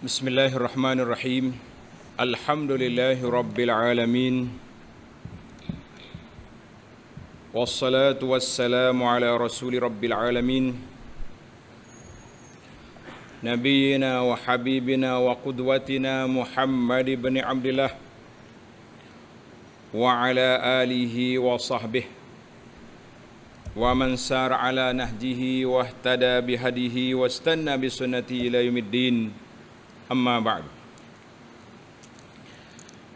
Bismillahirrahmanirrahim. Alhamdulillahi Rabbil Alamin. Wassalatu wassalamu ala rasuli Rabbil Alamin. Nabiyyina wa habibina wa qudwatina Muhammad ibn Abdillah wa ala alihi wa sahbihi wa man sara ala nahjihi wa ihtada bihadihi wa istanna bisunnati ila yaumiddin. Amma ba'd.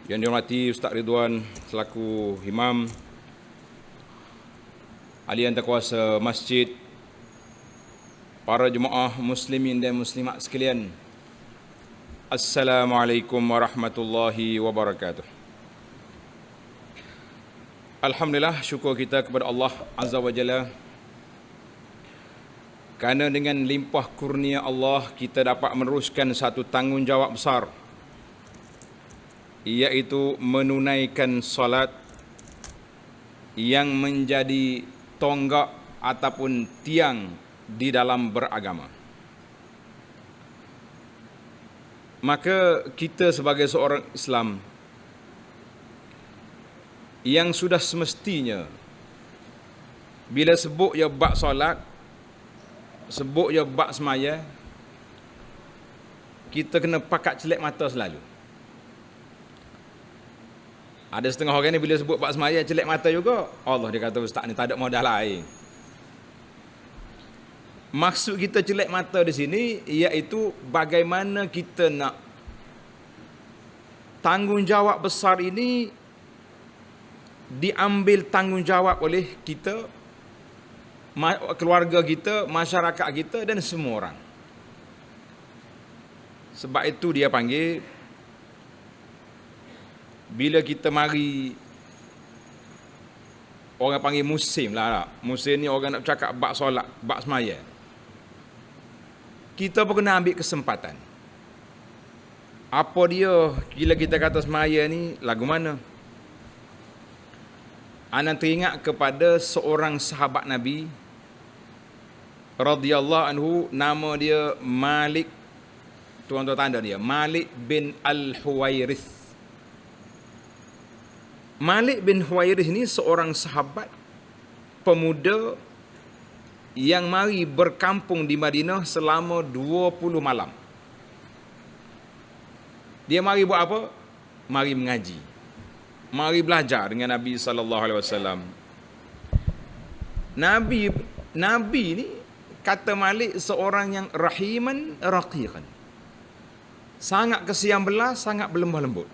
Yang dihormati Ustaz Ridwan selaku imam, ahli kuasa masjid, para jemaah muslimin dan muslimat sekalian. Assalamualaikum warahmatullahi wabarakatuh. Alhamdulillah, syukur kita kepada Allah Azza wa Jalla, kerana dengan limpah kurnia Allah kita dapat meneruskan satu tanggungjawab besar, iaitu menunaikan solat yang menjadi tonggak ataupun tiang di dalam beragama. Maka kita sebagai seorang Islam yang sudah semestinya bila sebut ya bab solat, sebut je bab semaya, kita kena pakat celek mata selalu. Ada setengah orang ni bila sebut bab semaya celek mata juga. Allah, dia kata ustaz ni tak ada modal lain. Maksud kita celek mata di sini iaitu bagaimana kita nak tanggungjawab besar ini diambil tanggungjawab oleh kita, keluarga kita, masyarakat kita dan semua orang. Sebab itu dia panggil, bila kita mari, orang panggil musim lah. Musim ni orang nak bercakap bab solat, bab semaya. Kita pun kena ambil kesempatan. Apa dia bila kita kata semaya ni, lagu mana? Ana teringat kepada seorang sahabat Nabi radhiyallahu anhu, nama dia Malik, tuan-tuan tanda dia, Malik bin Al-Huwairith. Malik bin Huwairith ni seorang sahabat pemuda yang mari berkampung di Madinah selama 20 malam. Dia mari buat apa? Mari mengaji. Mari belajar dengan Nabi sallallahu alaihi wasallam. Nabi ni kata Malik seorang yang rahiman raqiqan. Sangat kesian belas, sangat berlembah lembut.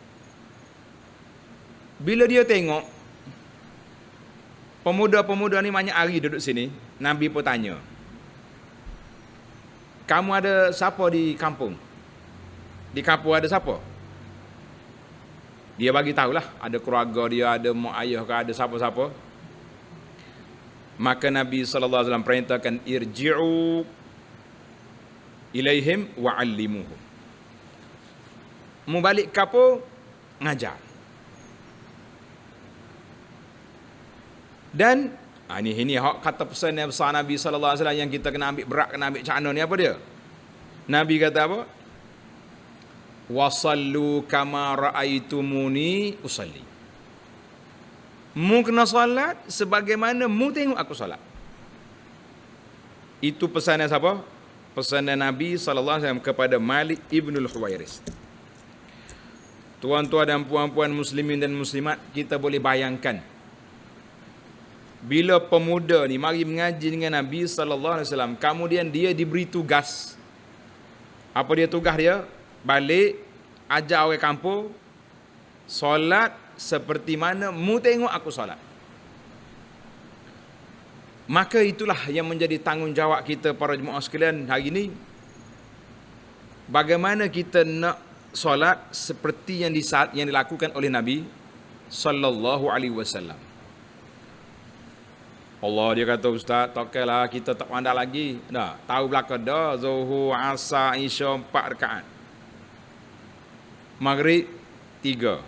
Bila dia tengok pemuda-pemuda ni banyak hari duduk sini, Nabi pun tanya, kamu ada siapa di kampung? Di kampung ada siapa? Dia bagi tahulah, ada keluarga dia, ada mak ayah ke, ada siapa-siapa. Maka Nabi SAW perintahkan, irji'u ilaihim wa'allimuhum. Mu balik ke apa? Ngajar. Dan ini hak kata pesan yang besar Nabi SAW yang kita kena ambil berat, kena ambil cakna ni apa dia? Nabi kata apa? Wasallu kama ra'aitumuni usalli. Mu kena salat sebagaimana mu tengok aku salat. Itu pesanan siapa? Pesanan Nabi SAW kepada Malik ibn al-Huwairith. Tuan-tuan dan puan-puan muslimin dan muslimat, kita boleh bayangkan bila pemuda ni mari mengaji dengan Nabi SAW, kemudian dia diberi tugas. Apa dia tugas dia? Balik, ajar orang kampung, solat seperti mana mu tengok aku solat. Maka itulah yang menjadi tanggungjawab kita para jemaah sekalian hari ini. Bagaimana kita nak solat seperti yang dilakukan oleh Nabi sallallahu alaihi wasallam. Allah, dia kata ustaz, tokelah kita tak pandai lagi. Dah, tahu belaka dah, Zuhur, Asar, Isya 4 rakaat. Maghrib 3.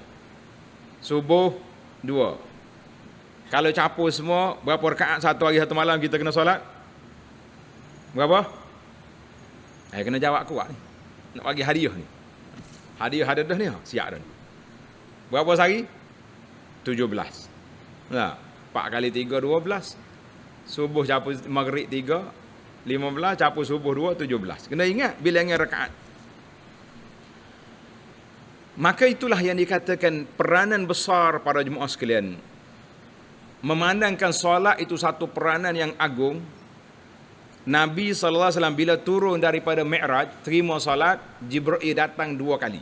Subuh 2. Kalau campur semua, berapa rakaat satu hari satu malam kita kena solat? Berapa? Kena jawab kuat ni. Nak bagi hadiah ni. Hadiah dah ni, siap dah. Berapa sehari? 17. Nah, 4 kali 3 12. Subuh campur maghrib 3 15, campur subuh 2 17. Kena ingat bilangan rakaat. Maka itulah yang dikatakan peranan besar para jemaah sekalian. Memandangkan solat itu satu peranan yang agung. Nabi sallallahu alaihi wasallam bila turun daripada Mi'raj, terima solat, Jibril datang 2 kali.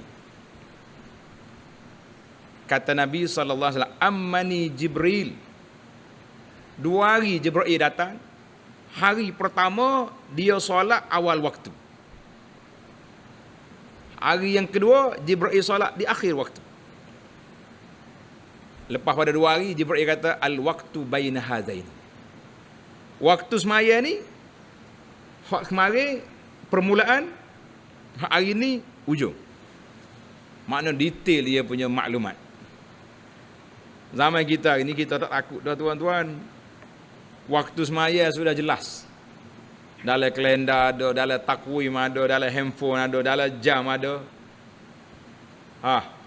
Kata Nabi sallallahu alaihi wasallam, "Ammani Jibril." 2 hari Jibril datang. Hari pertama dia solat awal waktu. Hari yang kedua Jibril solat di akhir waktu. Lepas pada 2 hari Jibril kata al-waqtu baina hadain. Waktu semaya ni hak kemarin permulaan, hak hari ni ujung. Makna detail dia punya maklumat. Zaman kita ini kita tak takut dah tuan-tuan. Waktu semaya sudah jelas. Dalam kalender ada, dalam takwim ada, dalam handphone ada, dalam jam ada.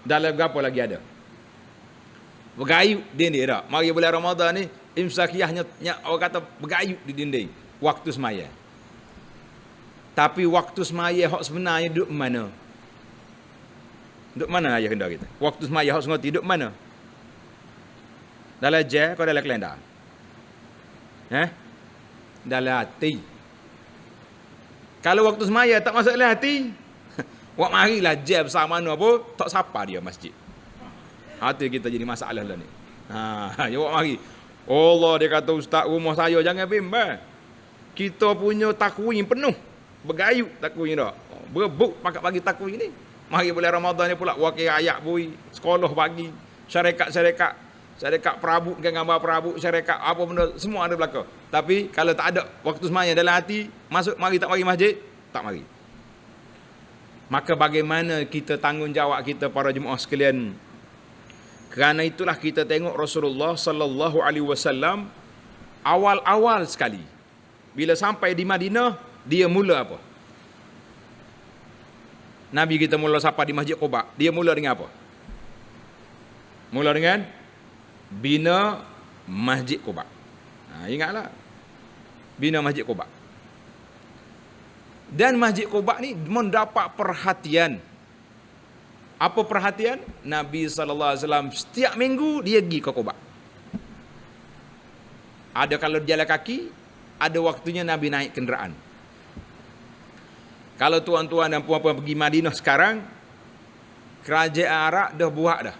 Dalam apa lagi ada? Bergayut dinding tak? Mari bulan Ramadan ni, imsakiyahnya orang kata bergayut di dinding. Waktu semaya. Tapi waktu semaya hak sebenarnya duduk mana? Duduk mana ayah hendak kita? Waktu semaya hak sengerti duduk mana? Dalam jam atau dalam kalender? Dalam hati. Kalau waktu semaya tak masuk dalam hati, wak marilah jam besar mana apa, tak sapa dia masjid. Hati kita jadi masalah lah ni. Ya wak mari. Allah dia kata ustaz rumah saya jangan bimbang. Kita punya takwim penuh. Bergayut takwim dah. Berebut pakat bagi takwim ni. Mari bulan Ramadan ni pula wakil ayat bui, sekolah bagi, syarikat perabot dengan gambar perabot, syarikat apa benda semua ada belaka. Tapi kalau tak ada waktu semaya dalam hati, masuk mari tak mari masjid, tak mari. Maka bagaimana kita tanggungjawab kita para jemaah sekalian? Kerana itulah kita tengok Rasulullah sallallahu alaihi wasallam awal-awal sekali bila sampai di Madinah, dia mula apa? Nabi kita mula sapa di Masjid Quba. Dia mula dengan apa? Mula dengan bina Masjid Quba. Ingatlah. Bina Masjid Quba. Dan Masjid Quba ni mendapat perhatian. Apa perhatian? Nabi SAW setiap minggu dia pergi ke Quba. Ada kalau jalan kaki, ada waktunya Nabi naik kenderaan. Kalau tuan-tuan dan puan-puan pergi Madinah sekarang, kerajaan Arab dah buat dah.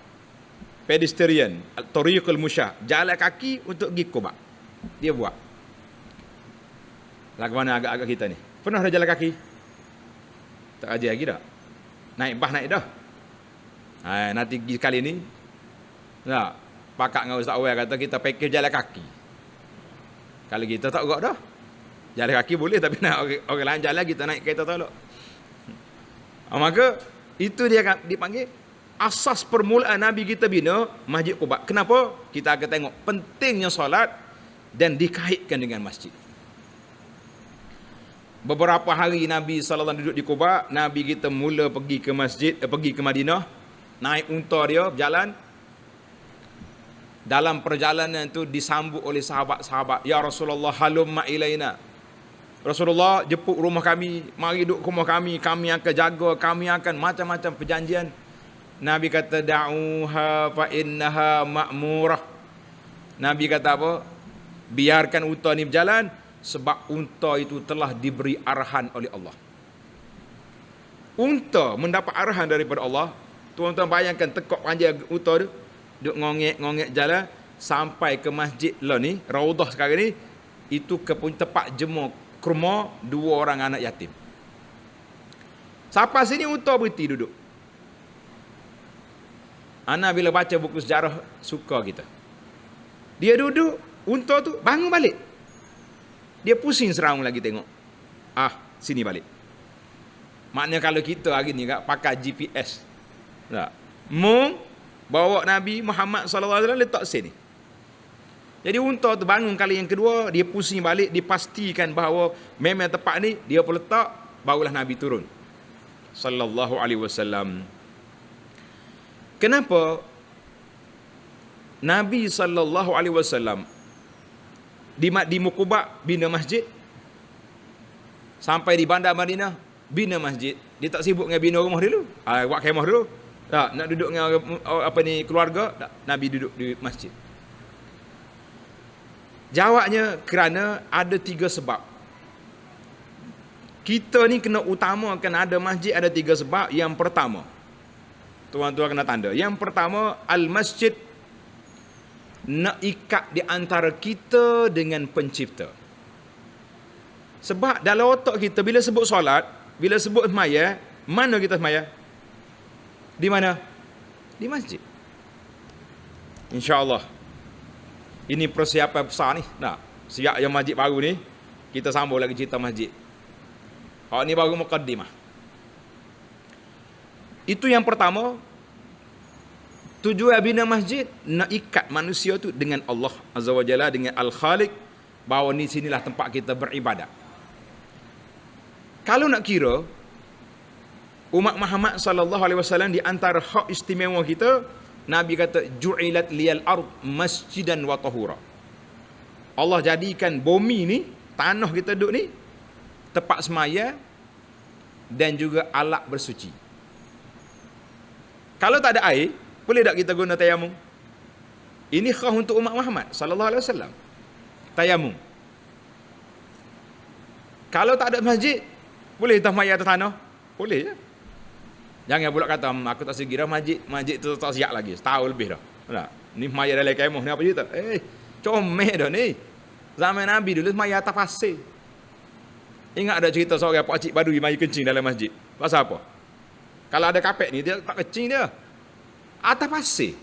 Pedestrian, Tariqul Musyah, jalan kaki untuk pergi Quba. Dia buat. Lagu mana agak-agak kita ni? Pernah dah jalan kaki? Tak ajar lagi dah. Naik bah naik dah. Nanti kali ni, pakak dengan Ustaz Awal kata kita package jalan kaki. Kalau kita tak gerak dah. Jalan kaki boleh tapi nak orang lain jalan kita naik kereta tolak. Maka itu dia dipanggil asas permulaan Nabi kita bina Masjid Quba. Kenapa? Kita akan tengok pentingnya solat dan dikaitkan dengan masjid. Beberapa hari Nabi SAW duduk di Quba, Nabi kita mula pergi ke masjid, pergi ke Madinah, naik unta dia berjalan. Dalam perjalanan itu disambut oleh sahabat-sahabat, "Ya Rasulullah, halumma ilaina." Rasulullah, jemput rumah kami, mari duduk rumah kami akan jaga, kami akan macam-macam perjanjian. Nabi kata, "Da'uha fa innaha ma'murah." Nabi kata apa? Biarkan unta ni berjalan sebab unta itu telah diberi arahan oleh Allah. Unta mendapat arahan daripada Allah. Tuan-tuan bayangkan tekuk panjang unta tu, duk ngongek jalan sampai ke masjid lah ni, Raudah sekarang ni, itu ke tempat jemur kurma 2 orang anak yatim. Sampai sini unta berhenti duduk. Ana bila baca buku sejarah suka kita. Dia duduk, unta tu bangun balik. Dia pusing seram lagi tengok. Sini balik. Maknanya kalau kita hari ni pakai GPS. Tak. Bawa Nabi Muhammad SAW letak sini. Jadi unta tu bangun kali yang kedua, dia pusing balik, dipastikan bahawa memang tempat ni dia pun letak, barulah Nabi turun. Sallallahu alaihi wasallam. Kenapa Nabi SAW di Muqubah bina masjid, sampai di bandar Madinah bina masjid. Dia tak sibuk dengan bina rumah dulu. Buat kemah dulu. Tak, nak duduk dengan keluarga, tak, Nabi duduk di masjid. Jawabnya kerana ada 3 sebab. Kita ni kena utamakan ada masjid, ada 3 sebab. Yang pertama, tuan-tuan kena tanda. Yang pertama, al-masjid nak ikat di antara kita dengan pencipta. Sebab dalam otak kita, bila sebut solat, bila sebut semaya, mana kita semaya? Di mana? Di masjid. InsyaAllah. Ini persiapan besar ni. Nah, siap yang masjid baru ni, kita sambung lagi cerita masjid. Ni baru muqaddimah. Itu yang pertama. Tujuan bina masjid, nak ikat manusia tu dengan Allah Azza wa Jalla, dengan Al-Khaliq, bahawa ni sinilah tempat kita beribadat. Kalau nak kira, umat Muhammad sallallahu alaihi wasallam, di antara hak istimewa kita, Nabi kata ju'ilat liyal ard masjidan wa tahura. Allah jadikan bumi ni, tanah kita duduk ni, tempat semaya dan juga alat bersuci. Kalau tak ada air, boleh tak kita guna tayamum? Ini khas untuk umat Muhammad sallallahu alaihi wasallam. Tayamum. Kalau tak ada masjid, boleh kita semaya atas tanah? Boleh je. Jangan pula kata aku tak segera masjid tu tak siap lagi. Setahun lebih dah. Tak? Ni semaya dalam kemah ni apa cerita? Comel dah ni. Zaman Nabi dulu semaya atas pasir. Ingat ada cerita seorang pakcik badui mari kencing dalam masjid. Pasal apa? Kalau ada kapet ni dia tak kencing dia. Atas pasir.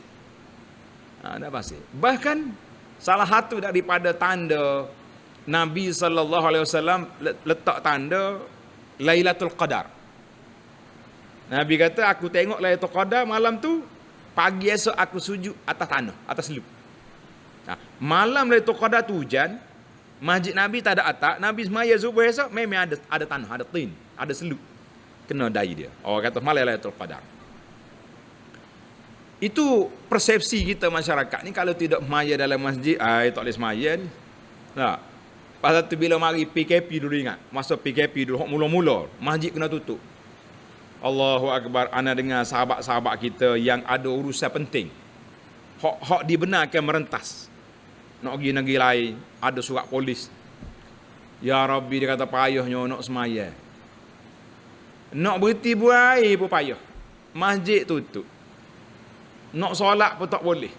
Atas pasir. Bahkan salah satu daripada tanda Nabi SAW letak tanda Lailatul Qadar. Nabi kata, aku tengok Lailatul Qadar malam tu, pagi esok aku sujud atas tanah, atas seluk. Malam Lailatul Qadar tu hujan, masjid Nabi tak ada atap, Nabi semaya subuh esok memang ada tanah, ada tin, ada seluk. Kena dai dia. Orang kata malam Lailatul Qadar. Itu persepsi kita masyarakat ni, kalau tidak semaya dalam masjid, tak boleh semaya ni. Nah, pasal tu bila mari PKP dulu ingat, masa PKP dulu mula-mula, masjid kena tutup. Allahu Akbar, ana dengar sahabat-sahabat kita yang ada urusan penting. Hak dibenarkan merentas. Nak pergi negeri lain, ada surat polis. Ya Rabbi, dia kata payahnya nak semaya. Nak berhenti buat air pun payah. Masjid tutup. Nak solat pun tak boleh.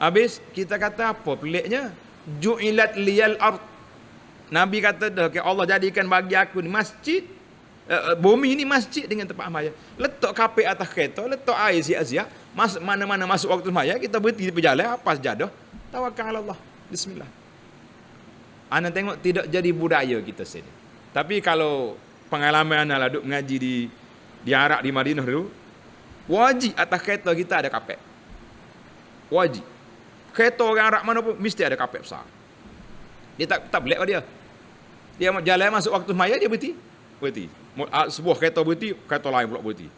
Habis kita kata apa peliknya? Ju'ilat liyal ard. Nabi kata dah, Allah jadikan bagi aku ni masjid, bumi ni masjid dengan tempat semaya. Letak kapek atas kereta, letak air siap-siap, mana-mana masuk waktu semaya, kita berhenti di perjalanan, apa sejadah, tawakal Allah, bismillah. Ana tengok tidak jadi budaya kita sini. Tapi kalau pengalaman ana lah duk mengaji di Arab, di Madinah dulu, wajib atas kereta kita ada kapek. Wajib. Kereta orang Arab mana pun mesti ada kapek besar. Dia tak belak dia. Dia jalan masuk waktu semaya, dia berhenti. Sebuah kereta berhenti, kereta lain pula berhenti.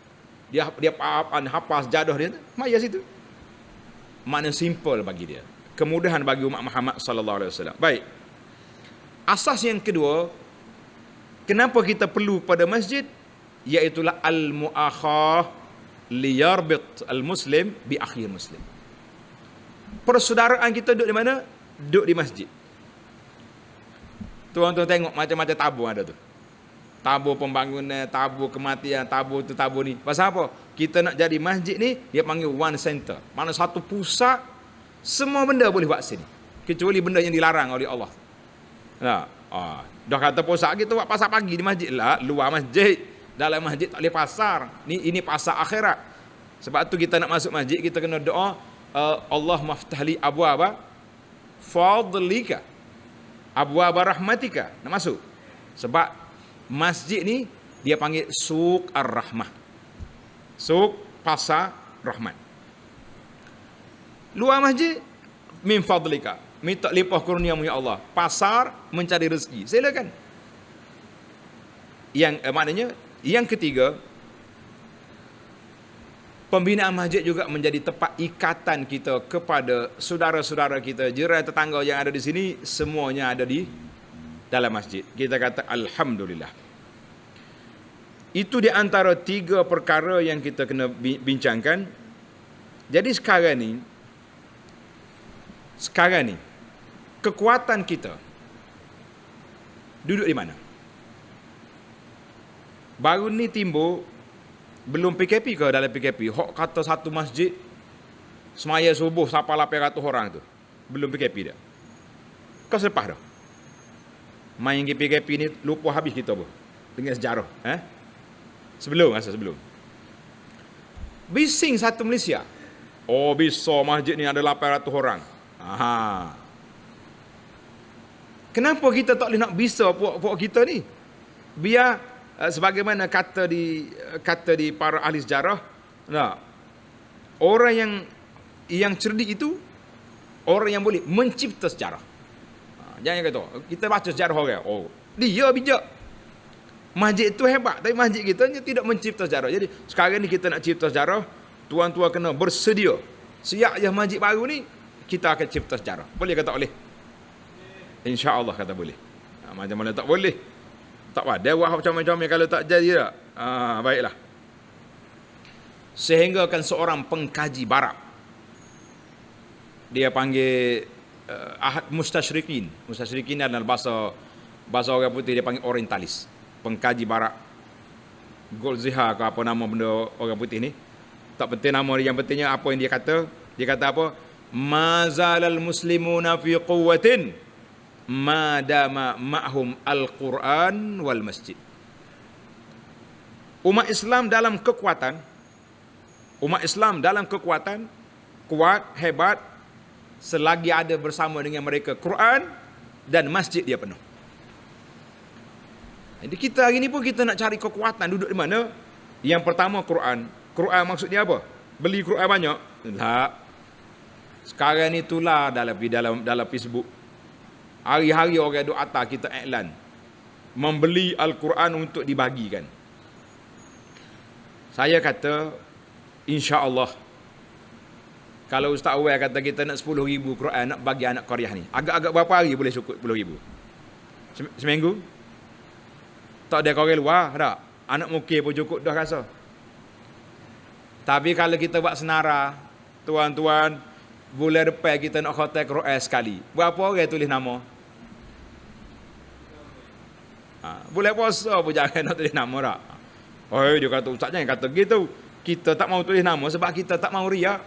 Dia hafal sejadah dia, semaya situ. Makna simple bagi dia. Kemudahan bagi umat Muhammad sallallahu alaihi wasallam. Baik. Asas yang kedua, kenapa kita perlu pada masjid, iaitulah al-mu'akhah liyarbit al-muslim bi akhir muslim. Persaudaraan kita duduk di mana? Duduk di masjid. Tuan-tuan tengok macam-macam tabur ada tu. Tabur pembangunan, tabur kematian, tabur tu, tabur ni. Pasal apa? Kita nak jadi masjid ni, dia panggil one center. Mana satu pusat, semua benda boleh buat sini. Kecuali benda yang dilarang oleh Allah. Dah kata pusat, kita buat pasar pagi di masjid lah. Luar masjid. Dalam masjid tak boleh pasar. Ini pasar akhirat. Sebab tu kita nak masuk masjid, kita kena doa, Allah maftahli abwaba fadlika, abwaba rahmatika. Nak masuk. Sebab masjid ni dia panggil suq ar-rahmah. Suq, pasar rahmat. Luar masjid min fadlika, minta limpah kurniamu ya Allah. Pasar mencari rezeki. Silakan. Yang maknanya yang ketiga, Pembinaan masjid juga menjadi tempat ikatan kita kepada saudara-saudara kita, jiran tetangga yang ada di sini, semuanya ada di dalam masjid. Kita kata alhamdulillah. Itu di antara 3 perkara yang kita kena bincangkan. Jadi sekarang ni kekuatan kita duduk di mana? Baru ni timbul, belum PKP ke dalam PKP, hok kata satu masjid semaya subuh sampai 800 orang tu. Belum PKP dah. Kau selepas dah. Main PKP ni lupa habis kita apa? Dengan sejarah. Sebelum. Bising satu Malaysia. Oh, bisa masjid ni ada 800 orang. Aha. Kenapa kita tak boleh nak bisa puak kita ni? Biar sebagaimana kata di para ahli sejarah, orang yang cerdik itu orang yang boleh mencipta sejarah. Jangan kata kita baca sejarah orang, oh dia bijak, masjid itu hebat, tapi masjid kita tidak mencipta sejarah. Jadi sekarang ni kita nak cipta sejarah, tuan-tuan kena bersedia. Siap je masjid baru ni, kita akan cipta sejarah. Boleh ke tak boleh? InsyaAllah kata boleh. Macam mana tak boleh? Tak ada wah macam-macam kalau tak jadi tak. Baiklah. Sehingga kan seorang pengkaji barat, dia panggil ahad mustasyrikin. Mustasyrikin adalah bahasa orang putih, dia panggil orientalis. Pengkaji barat. Goldziha ke apa nama benda orang putih ni. Tak penting nama dia, yang pentingnya apa yang dia kata. Dia kata apa? Mazalal muslimuna fi quwwatin madama ma'hum al-Quran wal masjid. Umat Islam dalam kekuatan, kuat, hebat, selagi ada bersama dengan mereka Quran dan masjid dia penuh. Jadi kita hari ni pun kita nak cari kekuatan, duduk di mana? Yang pertama Quran. Quran maksudnya apa? Beli Quran banyak? Tak. Sekarang ni itulah dalam Facebook. Hari-hari orang duk atas kita iklan membeli Al-Quran untuk dibagikan. Saya kata insya-Allah kalau Ustaz Awal kata kita nak 10,000 Quran nak bagi anak Qaryah ni, agak-agak berapa hari boleh cukup 10,000? Seminggu? Tak ada orang luar tak? Anak mukir pun cukup dah rasa. Tapi kalau kita buat senara, tuan-tuan, bulan depan kita nak khatam Quran sekali, berapa orang tulis nama? Boleh puasa pun jangan nak tulis nama tak? Oh, dia kata ustaz jangan kata gitu. Kita tak mau tulis nama sebab kita tak mau riak.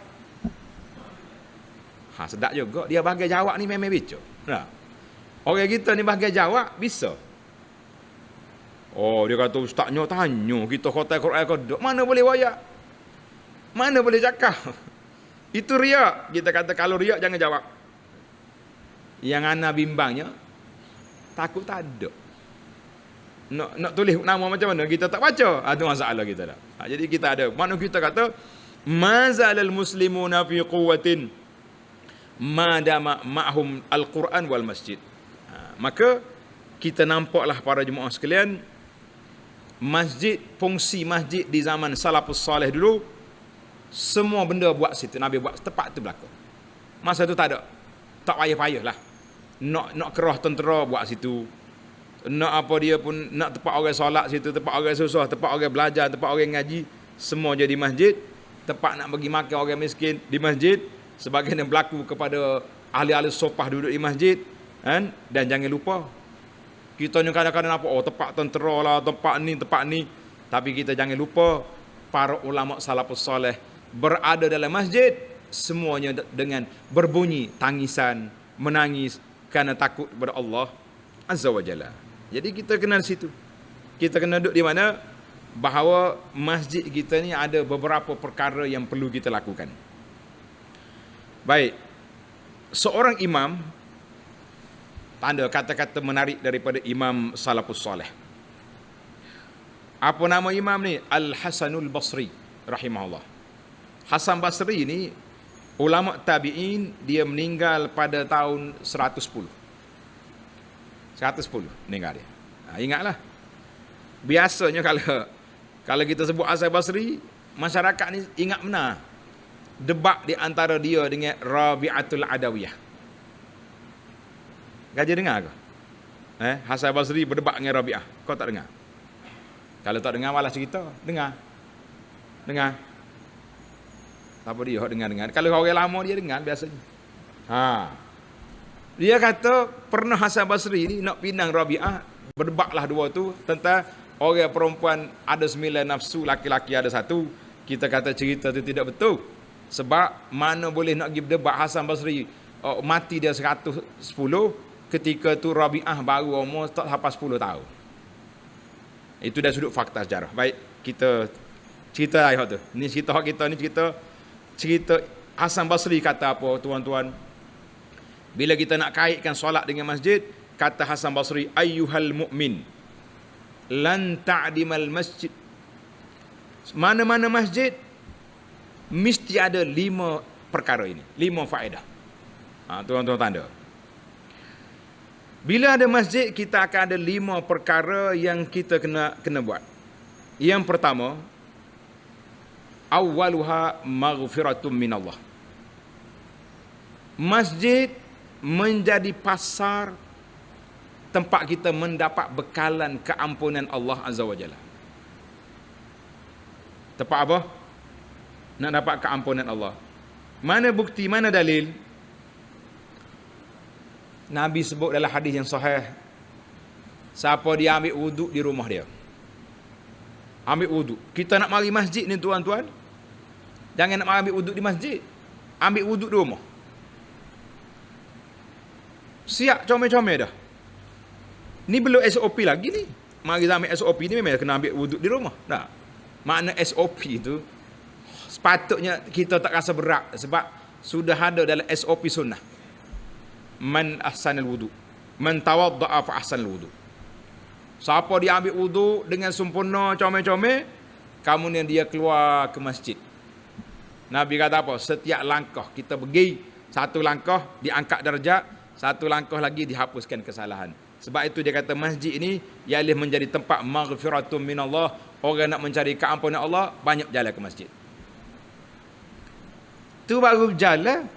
Sedap juga dia bahagian jawab ni memang bicu. Nah. Orang kita ni bahagian jawab bisa. Oh, dia kata ustaznya tanya kita khatam Quran ke mana boleh wayak? Mana boleh cakap? Itu riak. Kita kata kalau riak jangan jawab. Yang ana bimbangnya takut tak ada. Nak tulis nama macam mana kita tak baca. Itu masalah kita dah. Jadi kita ada. Mana kita kata mazalal muslimuna fi quwwatin madama ma'hum al-Quran wal masjid. Maka kita nampaklah para jemaah sekalian, masjid, fungsi masjid di zaman salafus salih dulu, semua benda buat situ, Nabi buat tepat tu belaka. Masa tu tak ada. Tak payah-payah lah. Nak kerah tentera buat situ. Nak apa dia pun, nak tempat orang solat situ, tempat orang susah, tempat orang belajar, tempat orang ngaji, semua jadi masjid. Tempat nak bagi makan orang miskin di masjid. Sebagian yang berlaku kepada ahli-ahli sopah duduk di masjid. Kan? Dan jangan lupa, kita ni kadang-kadang apa, tempat tentera lah, tempat ni. Tapi kita jangan lupa, para ulama salafus salih berada dalam masjid, semuanya dengan berbunyi tangisan, menangis kerana takut kepada Allah Azza wa Jalla. Jadi kita kenal situ. Kita kena duduk di mana? Bahawa masjid kita ni ada beberapa perkara yang perlu kita lakukan. Baik. Seorang imam, tanda kata-kata menarik daripada imam salafus salih. Apa nama imam ni? Al-Hasanul Basri rahimahullah. Hasan Basri ni ulama tabi'in, dia meninggal pada tahun 110 meninggal dia. Ingatlah. Biasanya kalau kita sebut Hasan Basri, masyarakat ni ingat benar debat di antara dia dengan Rabi'atul Adawiyah. Gaji dengar ke? Hasan Basri berdebat dengan Rabi'ah. Kau tak dengar? Kalau tak dengar, malas cerita. Dengar. Tak apa dia dengar. Kalau orang lama dia dengar biasanya. Dia kata pernah Hasan Basri ni nak pinang Rabi'ah, berdebatlah dua tu tentang orang perempuan ada 9 nafsu, laki-laki ada 1. Kita kata cerita tu tidak betul. Sebab mana boleh nak pergi berdebat Hasan Basri mati dia 110 ketika tu Rabi'ah baru umur tak sampai 10 tahun. Itu dah sudut fakta sejarah. Baik, kita cerita ayat tu. Ni cerita hak kita ni cerita Hasan Basri kata apa tuan-tuan? Bila kita nak kaitkan solat dengan masjid, kata Hasan Basri, ayyuhal mu'min lan ta'dimal masjid. Mana-mana masjid mesti ada 5 perkara ini, 5 faedah. Tuan-tuan tanda. Bila ada masjid, kita akan ada 5 perkara yang kita kena buat. Yang pertama, awwaluha maghfiratum minallah. Masjid menjadi pasar tempat kita mendapat bekalan keampunan Allah Azza wa Jalla. Tempat apa? Nak dapat keampunan Allah. Mana bukti, mana dalil? Nabi sebut dalam hadis yang sahih, siapa dia ambil wuduk di rumah dia. Ambil wuduk. Kita nak mari masjid ni tuan-tuan, jangan nak ambil wuduk di masjid. Ambil wuduk di rumah. Siap comel-comel dah. Ni belum SOP lagi ni. Mari ambil SOP ni memang kena ambil wuduk di rumah. Dah. Makna SOP tu sepatutnya kita tak rasa berat sebab sudah ada dalam SOP sunnah. Man ahsanal wudu, man tawadda'a fa ahsanal wudu. Siapa dia ambil wudu dengan sempurna comel-comel, kemudian dia keluar ke masjid. Nabi kata apa? Setiap langkah kita pergi, satu langkah diangkat darjat, satu langkah lagi dihapuskan kesalahan. Sebab itu dia kata masjid ini ialah menjadi tempat maghfiratum minallah. Orang nak mencari keampunan Allah, banyak jalan ke masjid. Tu baru berjalan.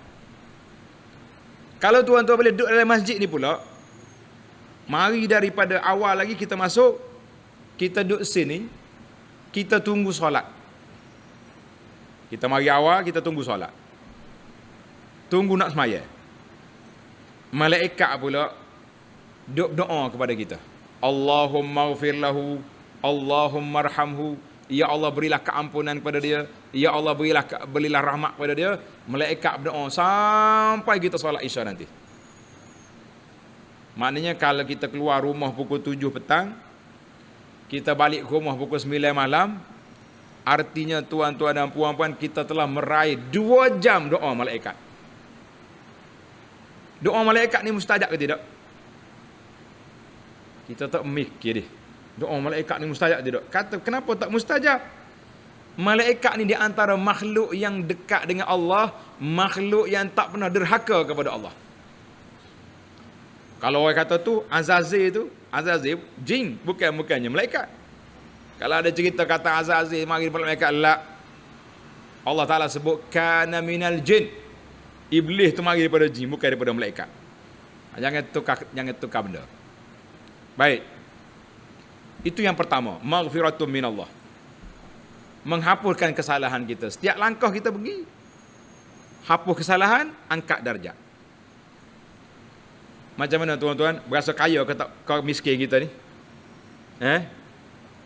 Kalau tuan-tuan boleh duduk dalam masjid ni pula, mari daripada awal lagi kita masuk, kita duduk sini, kita tunggu solat. Kita mari awal, kita tunggu solat. Tunggu nak semaya. Malaikat pula duduk doa kepada kita. Allahumma ghfir lahu, Allahumma arhamhu. Ya Allah, berilah keampunan kepada dia. Ya Allah, berilah rahmat kepada dia. Malaikat berdoa sampai kita solat Isya nanti. Maknanya kalau kita keluar rumah pukul 7 petang, kita balik ke rumah pukul 9 malam, artinya tuan-tuan dan puan-puan, kita telah meraih 2 jam doa malaikat. Doa malaikat ni mustajab ke tidak? Kita tak mikir dia. Doa malaikat ni mustajab tidak? Kata kenapa tak mustajab? Malaikat ni di antara makhluk yang dekat dengan Allah, makhluk yang tak pernah derhaka kepada Allah. Kalau orang kata tu Azazil jin, bukannya malaikat. Kalau ada cerita kata Azazil mari daripada malaikat, la. Allah Taala sebut kana minal jin. Iblis tu mari daripada jin, bukan daripada malaikat. Jangan tukar benda. Baik. Itu yang pertama, maghfiratum minallah. Menghapuskan kesalahan kita. Setiap langkah kita pergi, hapus kesalahan, angkat darjat. Macam mana tuan-tuan? Berasa kaya ke tak, kau miskin kita ni?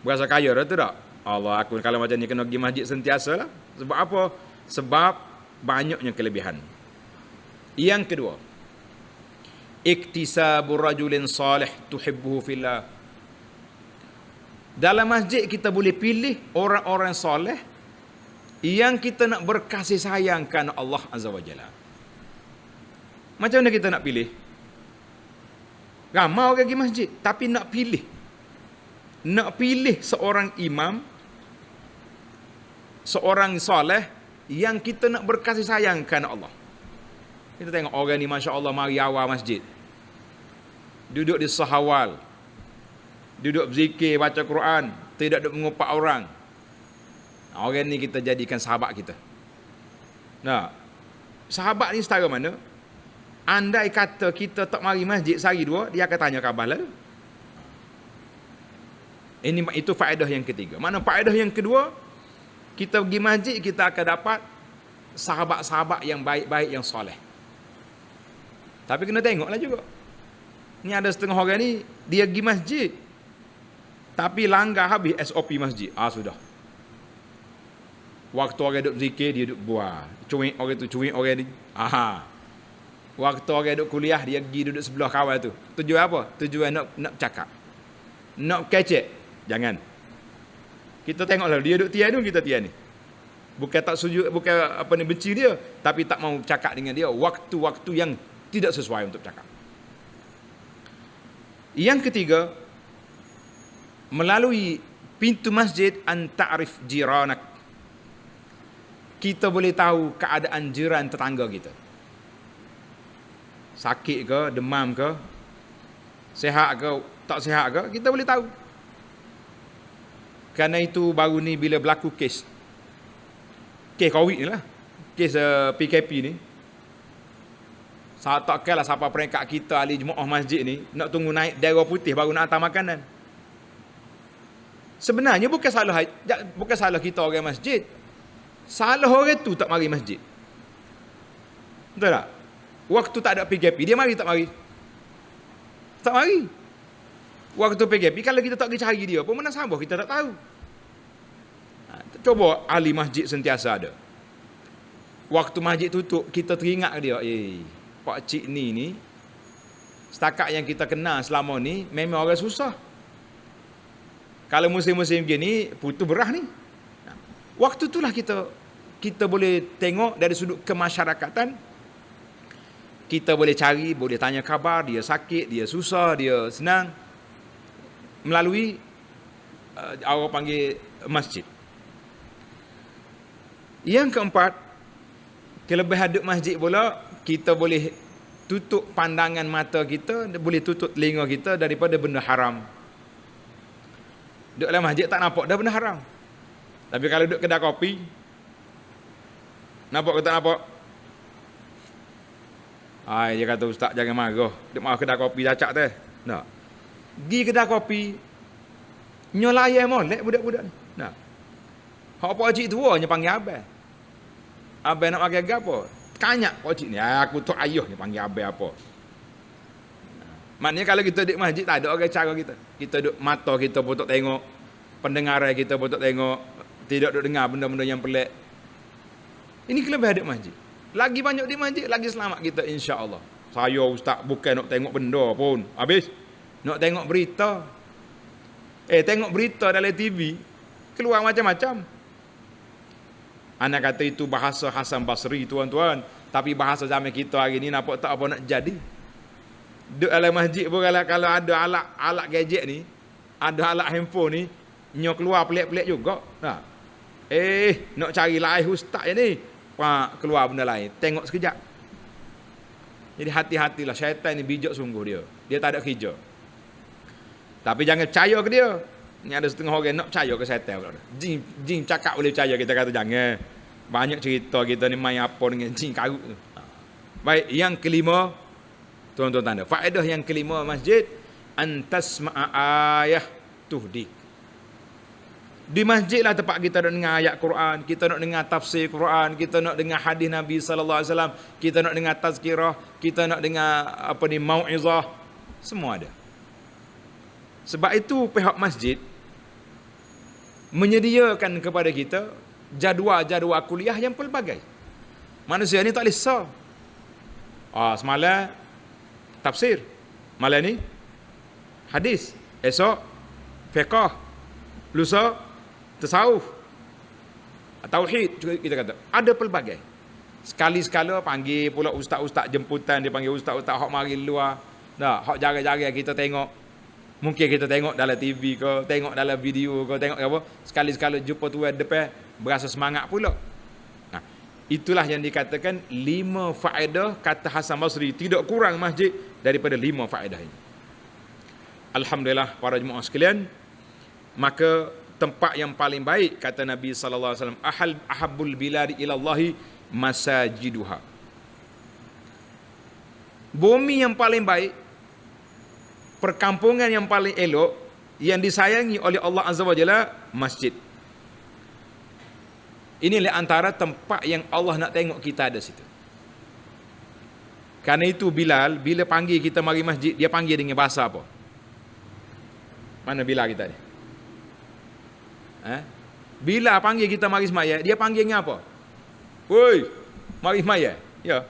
Berasa kaya tu tak? Allah, aku kalau macam ni kena pergi masjid sentiasa lah. Sebab apa? Sebab banyaknya kelebihan. Yang kedua, iktisabur rajulin salih tuhibbuhu fillah. Dalam masjid kita boleh pilih orang-orang soleh yang kita nak berkasih sayang kerana Allah Azza wa Jalla. Macam mana kita nak pilih? Ramai orang pergi masjid, tapi nak pilih. Nak pilih seorang imam, seorang soleh yang kita nak berkasih sayang kerana Allah. Kita tengok orang ni Masya Allah mari awal masjid, duduk di sahawal, duduk berzikir, baca Quran, tidak duduk mengupak orang. Orang ni kita jadikan sahabat kita. Nah, sahabat ni setara mana? Andai kata kita tak mari masjid sehari dua, dia akan tanya khabar lalu. Itu faedah yang ketiga. Mana faedah yang kedua? Kita pergi masjid, kita akan dapat sahabat-sahabat yang baik-baik, yang soleh. Tapi kena tengoklah juga. Ni ada setengah orang ni, dia pergi masjid, tapi langgar habis SOP masjid. Sudah. Waktu orang duduk zikir, dia duduk buat. Cuik orang tu, cuik orang ni. Waktu orang duduk kuliah, dia pergi duduk sebelah kawan tu. Tujuan apa? Tujuan nak cakap. Nak kecek. Jangan. Kita tengoklah, dia duduk tiada, kita tiada ni. Bukan tak sujud, bukan benci dia, tapi tak mau cakap dengan dia waktu-waktu yang tidak sesuai untuk cakap. Yang ketiga, melalui pintu masjid an ta'rif jiranak. Kita boleh tahu keadaan jiran tetangga kita. Sakit ke, demam ke, sihat ke, tak sihat ke, kita boleh tahu. Kerana itu baru ni bila berlaku kes COVID ni lah, kes PKP ni, saat tak kala siapa peringkat kita ahli jemaah masjid ni nak tunggu naik daerah putih baru nak hantar makanan. Sebenarnya bukan salah kita orang masjid. Salah orang tu tak mari masjid. Betul tak? Waktu tak ada PKP, dia mari tak mari? Tak mari. Waktu PKP, kalau kita tak pergi cari dia pun mana sabar, kita tak tahu. Coba ahli masjid sentiasa ada. Waktu masjid tutup, kita teringat dia, Pak Cik ni, setakat yang kita kenal selama ni, memang orang susah. Kalau musim-musim begini, putus berah ni. Waktu itulah kita boleh tengok dari sudut kemasyarakatan. Kita boleh cari, boleh tanya khabar, dia sakit, dia susah, dia senang. Melalui orang panggil masjid. Yang keempat, kelebihan duduk masjid pula, kita boleh tutup pandangan mata kita, boleh tutup telinga kita daripada benda haram. Duduk dalam masjid tak nampak dah benda haram. Tapi kalau duduk kedai kopi, nampak ke tak nampak? Dia kata, ustaz jangan marah. Duduk marah kedai kopi cacak teh. Nak. Pergi kedai kopi, nyolayan molek budak-budak ni. Nah. Hak pak cik tua nya panggil abang. Abang nak pakai apa? Kanyak pak cik ni. Aku tu ayuh ni panggil abang apa. Maknanya kalau kita duduk masjid tak ada orang cara kita. Kita duduk mata kita pun tak tengok, pendengaran kita pun tak tengok, tidak duduk dengar benda-benda yang pelik. Ini kelebihan duduk masjid. Lagi banyak di masjid, lagi selamat kita insya-Allah. Saya ustaz bukan nak tengok benda pun. Habis nak tengok berita. Tengok berita dalam TV, keluar macam-macam. Anak kata itu bahasa Hasan Basri, tuan-tuan. Tapi bahasa zaman kita hari ni nampak tak apa nak jadi. Duduk dalam masjid pun kalau ada alat gadget ni, ada alat handphone ni, nyo keluar pelik-pelik juga. Nak cari live ustaz ni, keluar benda lain. Tengok sekejap. Jadi hati-hatilah, syaitan ni bijak sungguh dia. Dia tak ada kerja. Tapi jangan percaya ke dia. Ni ada setengah orang nak percaya ke syaitan pula. Jin cakap boleh percaya, kita kata jangan. Banyak cerita kita ni main apa dengan jin karut tu. Baik, yang kelima, tuan-tuan tanda. Faedah yang kelima masjid, antasma'a ayah tuhdik. Di masjid lah tempat kita nak dengar ayat Quran, kita nak dengar tafsir Quran, kita nak dengar hadis Nabi sallallahu alaihi wasallam, kita nak dengar tazkirah, kita nak dengar mau'izah, semua ada. Sebab itu pihak masjid menyediakan kepada kita jadual-jadual kuliah yang pelbagai. Manusia ni tak boleh sah. Semalam tafsir, malam ni hadis, esok fiqh, lusa tasawuf, tauhid, kita kata ada pelbagai. Sekali-sekala panggil pula ustaz-ustaz jemputan, dia panggil ustaz-ustaz hak mari luar. Hak jarang-jarang kita tengok. Mungkin kita tengok dalam TV ke, tengok dalam video ke, tengok apa. Sekali-sekala jumpa tuan depan, berasa semangat pula. Itulah yang dikatakan 5 faedah, kata Hasan Basri, tidak kurang masjid daripada 5 faedah ini. Alhamdulillah para jemaah sekalian, maka tempat yang paling baik, kata Nabi sallallahu alaihi wasallam, ahabbul biladi ilallahi masajiduha. Bumi yang paling baik, perkampungan yang paling elok, yang disayangi oleh Allah Azza wa Jalla, masjid. Inilah antara tempat yang Allah nak tengok kita ada situ. Karena itu Bilal, bila panggil kita mari masjid, dia panggil dengan bahasa apa? Mana Bilal kita ni? Bila panggil kita mari semaya, dia panggil dengan apa? Woi, mari semaya. Ya.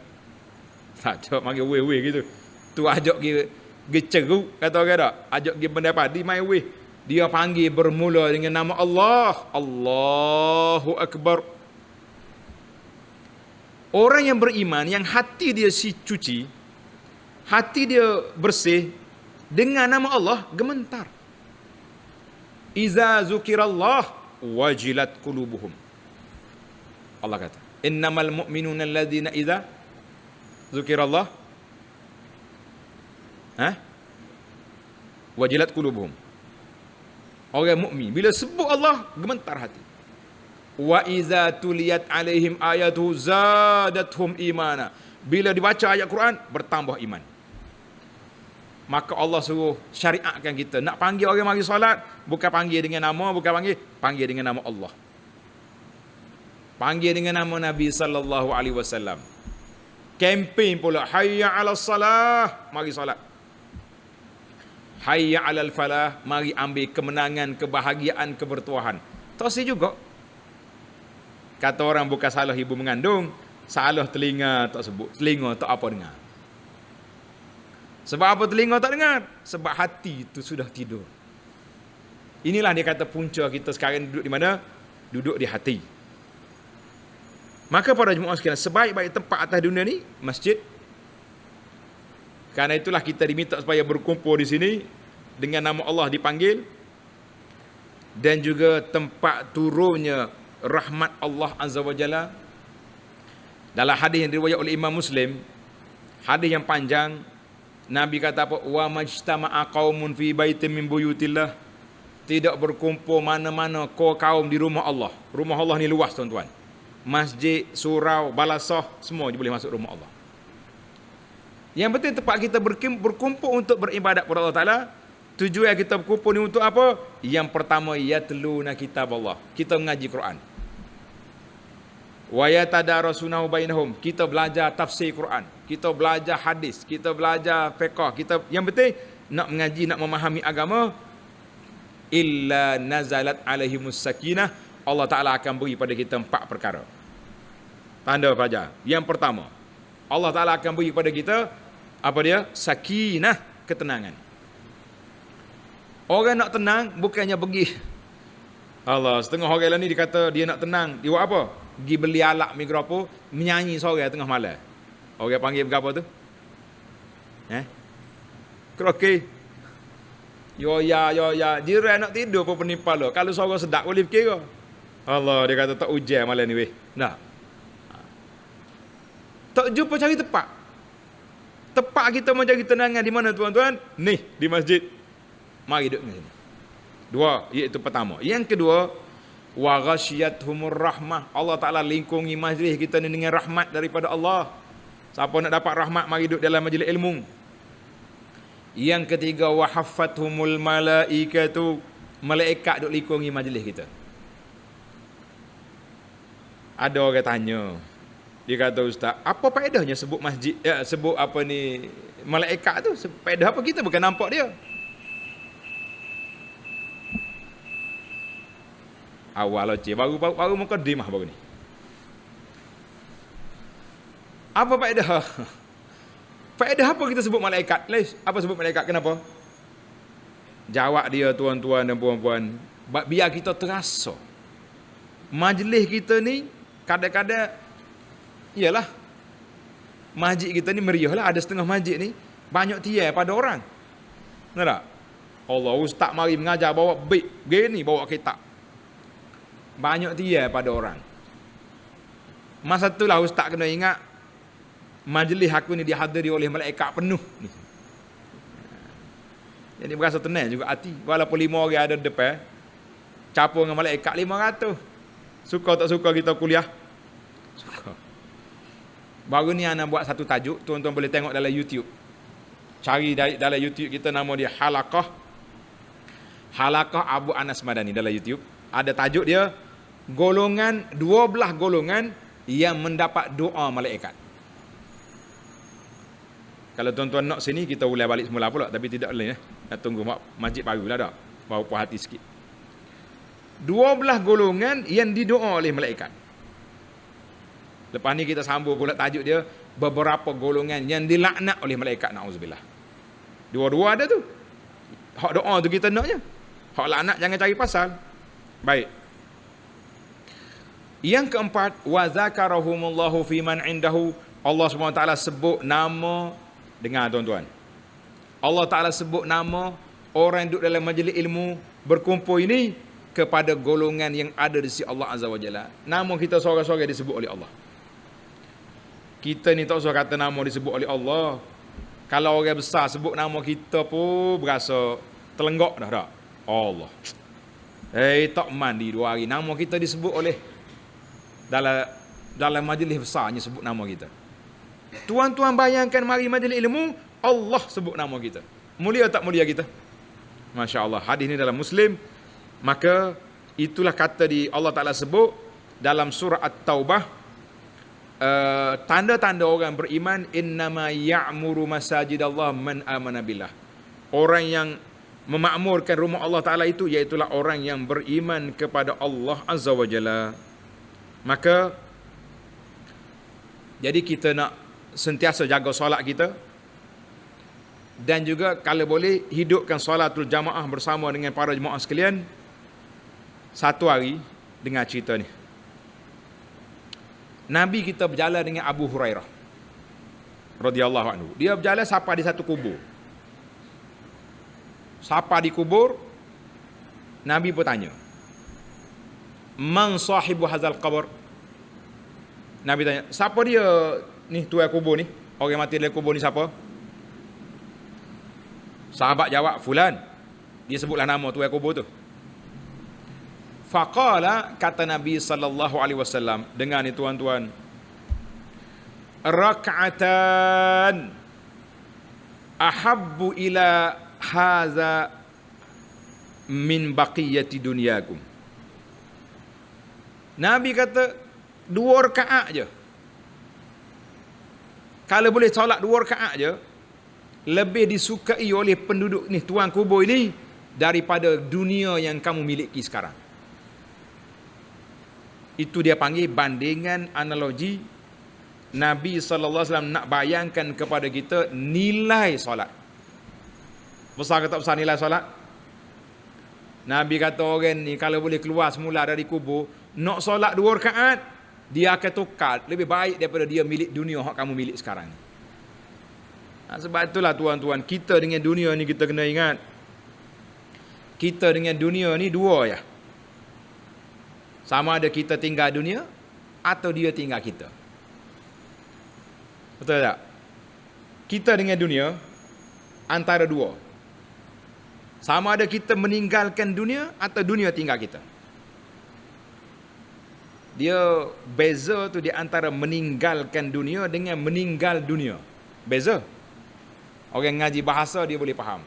Tak cakap panggil weh gitu. Tu ajak dia ceruk, kata orang tak? Ajak dia pendapat, di mai weh. Dia panggil bermula dengan nama Allah. Allahu Akbar. Orang yang beriman, yang hati dia cuci, hati dia bersih, dengan nama Allah gementar. Iza zukirallah wajilat qulubuhum. Allah kata, innamal mu'minuna alladhina iza zukirallah wajilat qulubuhum. Orang mukmin bila sebut Allah gementar hati. Wa iza tuliyat alaihim ayatuhu zadatuhum imana. Bila dibaca ayat Quran bertambah iman. Maka Allah suruh syariatkan kita nak panggil orang mari solat, bukan panggil dengan nama, bukan panggil dengan nama Allah. Panggil dengan nama Nabi sallallahu alaihi wasallam. Kempen pula, hayya 'alas salah, mari solat. Hayya 'alal falah, mari ambil kemenangan, kebahagiaan, kebertuahan. Tosi juga. Kata orang bukan salah ibu mengandung, salah telinga tak sebut, telinga tak apa dengar. Sebab apa telinga tak dengar? Sebab hati itu sudah tidur. Inilah dia kata punca kita sekarang duduk di mana? Duduk di hati. Maka para jemaah sekalian, sebaik-baik tempat atas dunia ni masjid. Karena itulah kita diminta supaya berkumpul di sini dengan nama Allah dipanggil, dan juga tempat turunnya rahmat Allah Azza wa Jalla. Dalam hadis yang diriwayatkan oleh Imam Muslim, hadis yang panjang, Nabi kata apa? Wa majtama'a qaumun fi baitin min buyutillah. Tidak berkumpul mana-mana kaum di rumah Allah. Rumah Allah ni luas tuan-tuan. Masjid, surau, balasah, semua boleh masuk rumah Allah. Yang penting tempat kita berkumpul untuk beribadat kepada Allah Ta'ala. Tujuan kita berkumpul ni untuk apa? Yang pertama, yatluna kitab Allah. Kita mengaji Quran. Wa yatadarasunahu bainahum. Kita belajar tafsir Quran. Kita belajar hadis. Kita belajar fiqh. Yang penting nak mengaji, nak memahami agama. Illa nazalat alaihimus sakinah. Allah Ta'ala akan beri pada kita 4 perkara. Tanda pelajar. Yang pertama, Allah Ta'ala akan beri pada kita, apa dia? Sakinah, ketenangan. Orang nak tenang, bukannya pergi. Allah, setengah orang lah ni dikata dia nak tenang. Dia buat apa? Pergi beli alak mikrofon, menyanyi seorang tengah malam. Orang panggil berapa tu? Kroki. Yo ya. Jiran nak tidur pun penipal lo. Kalau suara sedap boleh fikir. Allah, dia kata tak hujan malam ni weh. Nah. Tak jumpa cari tempat. Tempat kita mencari tenangan di mana tuan-tuan? Ni, di masjid. Mari duduk ni. 2, iaitu pertama. Yang kedua, wa ghasyiyatuhumur rahmah. Allah Taala lingkungi majlis kita ni dengan rahmat daripada Allah. Siapa nak dapat rahmat, mari duduk dalam majlis ilmu. Yang ketiga, wa haffathumul malaikatu. Malaikat duk lingkungi majlis kita. Ada orang tanya, dia kata, ustaz, apa faedahnya sebut masjid, sebut apa ni, malaikat tu? Faedah apa? Kita bukan nampak dia. Awal cik, baru mukadimah baru ni. Apa faedah? Faedah apa kita sebut malaikat? Apa sebut malaikat? Kenapa? Jawab dia, tuan-tuan dan puan-puan, biar kita terasa majlis kita ni kadang-kadang, iyalah, masjid kita ni meriah lah. Ada setengah masjid ni banyak tiai pada orang. Benar tak? Allah, ustaz mari mengajar bawa beg begini, bawa kitab. Banyak tiai pada orang. Masa itulah ustaz kena ingat, majlis aku ni dihadiri oleh malaikat penuh. Jadi berasa tenang juga hati. Walaupun 5 orang ada depan, Capur dengan malaikat 500. Suka tak suka kita kuliah? Suka. Baru ni anak buat satu tajuk, tuan-tuan boleh tengok dalam YouTube. Cari dalam YouTube kita, nama dia Halaqah Abu Anas Madani dalam YouTube. Ada tajuk dia, golongan 12 golongan yang mendapat doa malaikat. Kalau tuan-tuan nak sini, kita boleh balik semula pula, tapi tidak boleh nak tunggu masjid baru lah dah. Baru puas hati sikit. 12 golongan yang didoa oleh malaikat. Lepas ni kita sambung pula tajuk dia, beberapa golongan yang dilaknat oleh malaikat, na'udzubillah. Dua-dua ada tu. Hak doa tu kita nak je. Hak laknat jangan cari pasal. Baik. Yang keempat, wa zakarahumullahu fi man indahu. Allah SWT sebut nama, dengar tuan-tuan. Allah Ta'ala sebut nama orang yang duduk dalam majlis ilmu berkumpul ini kepada golongan yang ada di sisi Allah Azza wa Jalla. Nama kita seorang-seorang disebut oleh Allah. Kita ni tak usah kata nama disebut oleh Allah. Kalau orang besar sebut nama kita pun berasa telenggak dah tak? Allah. Tak mandi 2 hari. Nama kita disebut oleh dalam majlis besarnya sebut nama kita. Tuan-tuan bayangkan mari majlis ilmu, Allah sebut nama kita. Mulia tak mulia kita? Masya Allah. Hadis ni dalam Muslim. Maka itulah kata di Allah Ta'ala sebut dalam surah At-Taubah, tanda-tanda orang beriman, innama ya'muru masajidallah man amana billah. Orang yang memakmurkan rumah Allah Ta'ala itu iaitulah orang yang beriman kepada Allah Azza wa Jalla. Maka jadi kita nak sentiasa jaga solat kita, dan juga kalau boleh hidupkan solatul jamaah bersama dengan para jemaah sekalian. Satu hari dengar cerita ni. Nabi kita berjalan dengan Abu Hurairah radhiyallahu anhu. Dia berjalan sampai di satu kubur. Sampai di kubur, Nabi bertanya, "Man sahibu hadzal qabr?" Nabi tanya, siapa dia ni tuan kubur ni? Orang mati dalam kubur ni siapa? Sahabat jawab, fulan. Dia sebutlah nama tuan kubur tu. Faqala, kata Nabi sallallahu alaihi wasallam, dengar ni tuan-tuan, rak'atan ahabbu ila haza min baqiyati dunyakum. Nabi kata 2 rakaat je. Kalau boleh solat 2 rakaat je, lebih disukai oleh penduduk ni, tuan kubur ini, daripada dunia yang kamu miliki sekarang. Itu dia panggil bandingan analogi. Nabi SAW nak bayangkan kepada kita nilai solat. Besar ke tak besar nilai solat? Nabi kata orang ni kalau boleh keluar semula dari kubur, nak solat 2 rakaat, dia akan tukar lebih baik daripada dia milik dunia yang kamu milik sekarang. Sebab itulah tuan-tuan, kita dengan dunia ni kita kena ingat, kita dengan dunia ni 2 ya. Sama ada kita tinggal dunia atau dia tinggal kita. Betul tak? Kita dengan dunia antara 2. Sama ada kita meninggalkan dunia atau dunia tinggal kita. Dia beza tu di antara meninggalkan dunia dengan meninggal dunia. Beza. Orang ngaji bahasa dia boleh faham.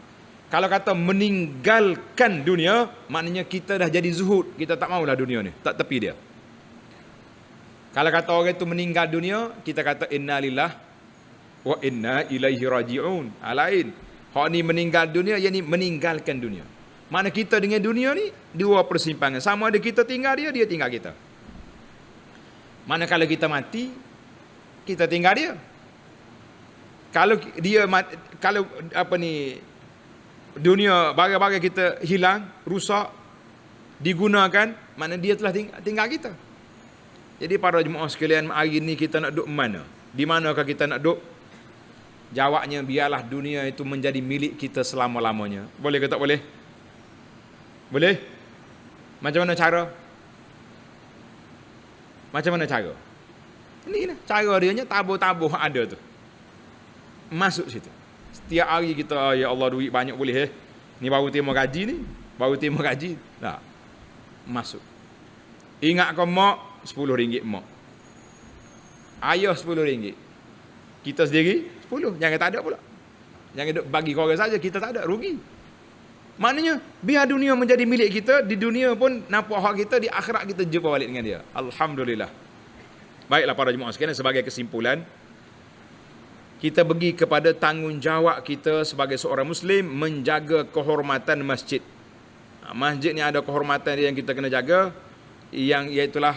Kalau kata meninggalkan dunia, maknanya kita dah jadi zuhud. Kita tak maulah dunia ni, tak tepi dia. Kalau kata orang itu meninggal dunia, kita kata inna lillah wa inna ilaihi raji'un. Lain. Hak ni meninggal dunia, yang ni meninggalkan dunia. Mana kita dengan dunia ni 2 persimpangan. Sama ada kita tinggal dia, dia tinggal kita. Mana kalau kita mati, kita tinggal dia. Kalau dia mati, kalau dunia barang-barang kita hilang, rusak, digunakan, mana dia telah tinggal kita. Jadi para jemaah sekalian, hari ni kita nak duduk mana? Di manakah kita nak duduk? Jawabnya, biarlah dunia itu menjadi milik kita selama-lamanya. Boleh ke tak boleh? Boleh? Macam mana cara? Macam mana cara? Ini lah cara dia, tabur-tabur ada tu. Masuk situ. Setiap hari kita, ya Allah duit banyak boleh Ni baru terima gaji ni. Baru terima gaji. Tak. masuk. Ingat kau mak, RM10 mak. Ayah RM10. Kita sendiri 10, jangan tak ada pula. Jangan duk bagi kau orang saja, kita tak ada, rugi. Maknanya biar dunia menjadi milik kita, di dunia pun nampak hak kita, di akhirat kita jumpa balik dengan dia. Alhamdulillah. Baiklah para jemaah sekalian, sebagai kesimpulan, kita pergi kepada tanggungjawab kita sebagai seorang Muslim menjaga kehormatan masjid. Masjid ni ada kehormatan dia yang kita kena jaga, yang iaitulah